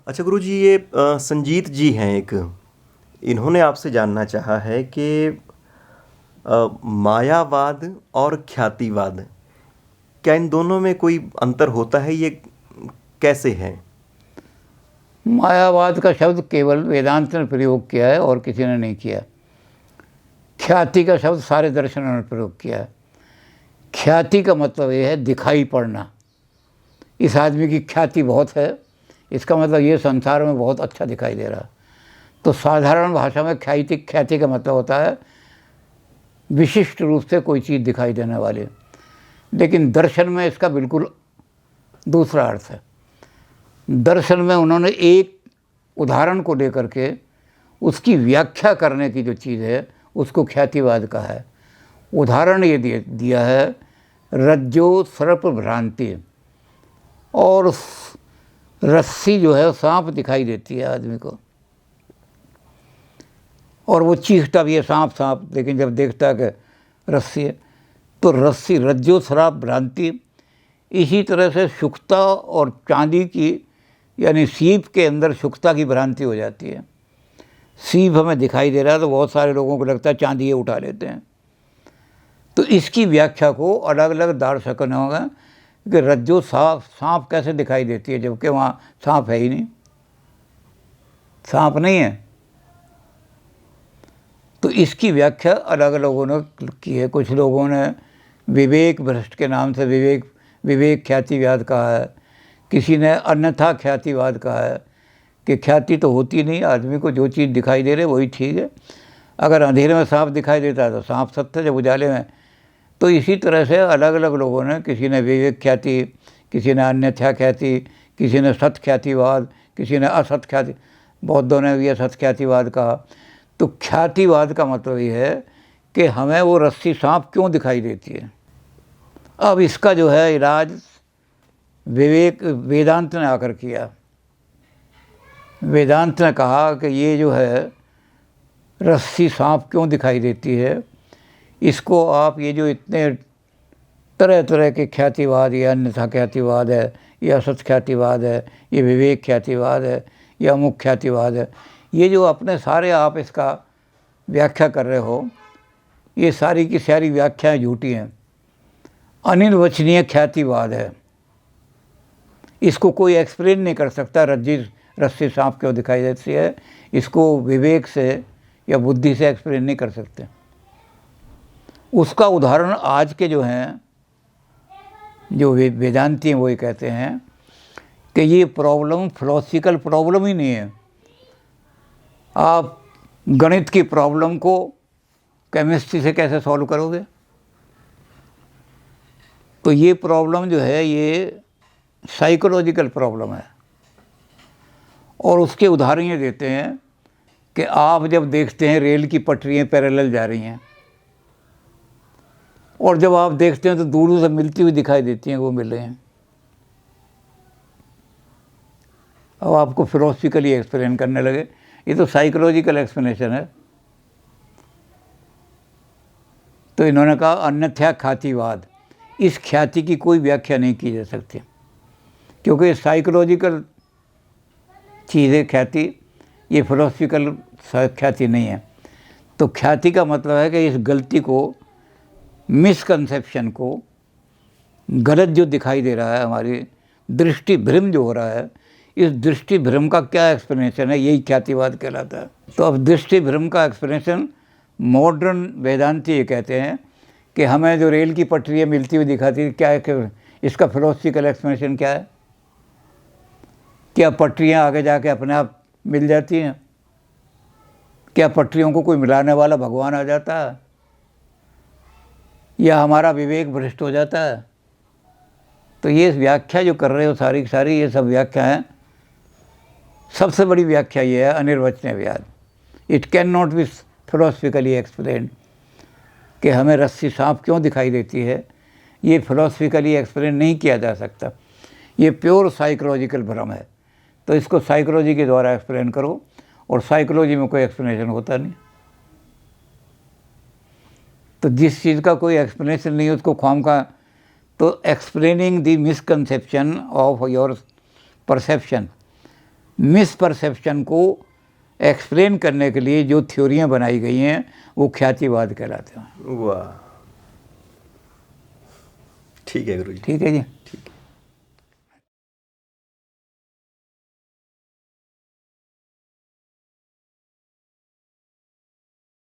अच्छा गुरुजी, ये संजीत जी हैं एक, इन्होंने आपसे जानना चाहा है कि मायावाद और ख्यातिवाद, क्या इन दोनों में कोई अंतर होता है? ये कैसे है? मायावाद का शब्द केवल वेदांत ने प्रयोग किया है और किसी ने नहीं किया। ख्याति का शब्द सारे दर्शनों ने प्रयोग किया है। ख्याति का मतलब ये है दिखाई पड़ना। इस आदमी की ख्याति बहुत है, इसका मतलब ये संसार में बहुत अच्छा दिखाई दे रहा है। तो साधारण भाषा में ख्याति का मतलब होता है विशिष्ट रूप से कोई चीज़ दिखाई देने वाली। लेकिन दर्शन में इसका बिल्कुल दूसरा अर्थ है। दर्शन में उन्होंने एक उदाहरण को लेकर के उसकी व्याख्या करने की जो चीज़ है उसको ख्यातिवाद कहा है। उदाहरण ये दिया है रज्जो सर्प भ्रांति, और रस्सी जो है सांप दिखाई देती है आदमी को, और वो चीखता भी है सांप सांप, लेकिन जब देखता है कि रस्सी है तो रस्सी रज्जो सर्प भ्रांति। इसी तरह से शुकता और चांदी की यानी सीप के अंदर शुकता की भ्रांति हो जाती है। सीप हमें दिखाई दे रहा है तो बहुत सारे लोगों को लगता है चांदी ये उठा लेते हैं। तो इसकी व्याख्या को अलग अलग दार्शकों ने होगा कि रज्जो सांप कैसे दिखाई देती है जबकि वहाँ सांप है ही नहीं, सांप नहीं है। तो इसकी व्याख्या अलग अलग लोगों ने की है। कुछ लोगों ने विवेक भ्रष्ट के नाम से विवेक ख्यातिवाद कहा है, किसी ने अन्यथा ख्यातिवाद कहा है कि ख्याति तो होती नहीं, आदमी को जो चीज़ दिखाई दे रही वही ठीक है। अगर अंधेरे में सांप दिखाई देता है तो सांप सत्य है, जब उजाले में। तो इसी तरह से अलग अलग लोगों ने, किसी ने विवेक ख्याति, किसी ने अन्यथा ख्याति, किसी ने सत ख्यातिवाद, किसी ने असत ख्याति, बौद्धों ने भी असत ख्यातिवाद कहा। तो ख्यातिवाद का मतलब ये है कि हमें वो रस्सी सांप क्यों दिखाई देती है। अब इसका जो है इलाज वेदांत ने आकर किया। वेदांत ने कहा कि ये जो है रस्सी सांप क्यों दिखाई देती है, इसको आप ये जो इतने तरह तरह के ख्यातिवाद, या अन्यथा ख्यातिवाद है, या असत ख्यातिवाद है, ये विवेक ख्यातिवाद है, या अमुक ख्यातिवाद है, ये जो अपने सारे आप इसका व्याख्या कर रहे हो, ये सारी की सारी व्याख्याएं झूठी हैं। अनिर्वचनीय ख्यातिवाद है, इसको कोई एक्सप्लेन नहीं कर सकता। रस्सी सांप क्यों दिखाई देती है, इसको विवेक से या बुद्धि से एक्सप्लेन नहीं कर सकते। उसका उदाहरण आज के जो हैं, जो वेदांती हैं, वही कहते हैं कि ये प्रॉब्लम फिलोसफिकल प्रॉब्लम ही नहीं है। आप गणित की प्रॉब्लम को केमिस्ट्री से कैसे सॉल्व करोगे? तो ये प्रॉब्लम जो है ये साइकोलॉजिकल प्रॉब्लम है। और उसके उदाहरण ये देते हैं कि आप जब देखते हैं रेल की पटरियाँ पैरेलल जा रही हैं, और जब आप देखते हैं तो दूर से मिलती हुई दिखाई देती हैं, वो मिल रहे हैं। अब आपको फिलोसफिकली एक्सप्लेन करने लगे, ये तो साइकोलॉजिकल एक्सप्लेनेशन है। तो इन्होंने कहा अन्यथा ख्यातिवाद, इस ख्याति की कोई व्याख्या नहीं की जा सकती, क्योंकि साइकोलॉजिकल चीज़ है ख्याति, ये फिलोसफिकल ख्याति नहीं है। तो ख्याति का मतलब है कि इस गलती को, मिसकंसेप्शन को, गलत जो दिखाई दे रहा है, हमारी दृष्टि भ्रम जो हो रहा है, इस दृष्टि भ्रम का क्या एक्सप्लेनेशन है, यही ख्यातिवाद कहलाता है। तो अब दृष्टि भ्रम का एक्सप्लेनेशन मॉडर्न वेदांती ये कहते हैं कि हमें जो रेल की पटरियाँ मिलती हुई दिखाती है, क्या है इसका फिलोसफिकल एक्सप्लेनेशन क्या है? क्या पटरियाँ आगे जाके अपने आप मिल जाती हैं? क्या पटरियों को कोई मिलाने वाला भगवान आ जाता है, या हमारा विवेक भ्रष्ट हो जाता है? तो ये व्याख्या जो कर रहे हो सारी की सारी, ये सब व्याख्या है। सबसे बड़ी व्याख्या ये है अनिर्वचनीयवाद। It can not be philosophically explain, कि हमें रस्सी सांप क्यों दिखाई देती है, ये फिलोसफिकली एक्सप्लेन नहीं किया जा सकता। ये प्योर साइकोलॉजिकल भ्रम है। तो इसको साइकोलॉजी के द्वारा एक्सप्लेन करो, और साइकोलॉजी में कोई एक्सप्लेनेशन होता नहीं। तो जिस चीज़ का कोई एक्सप्लेनेशन नहीं है उसको ख्वाम का, तो explaining the misconception of your perception, misperception को एक्सप्लेन करने के लिए जो थ्योरियां बनाई गई हैं वो ख्यातिवाद कहलाते हैं। वाह, ठीक है गुरु जी। ठीक है जी। ठीक है।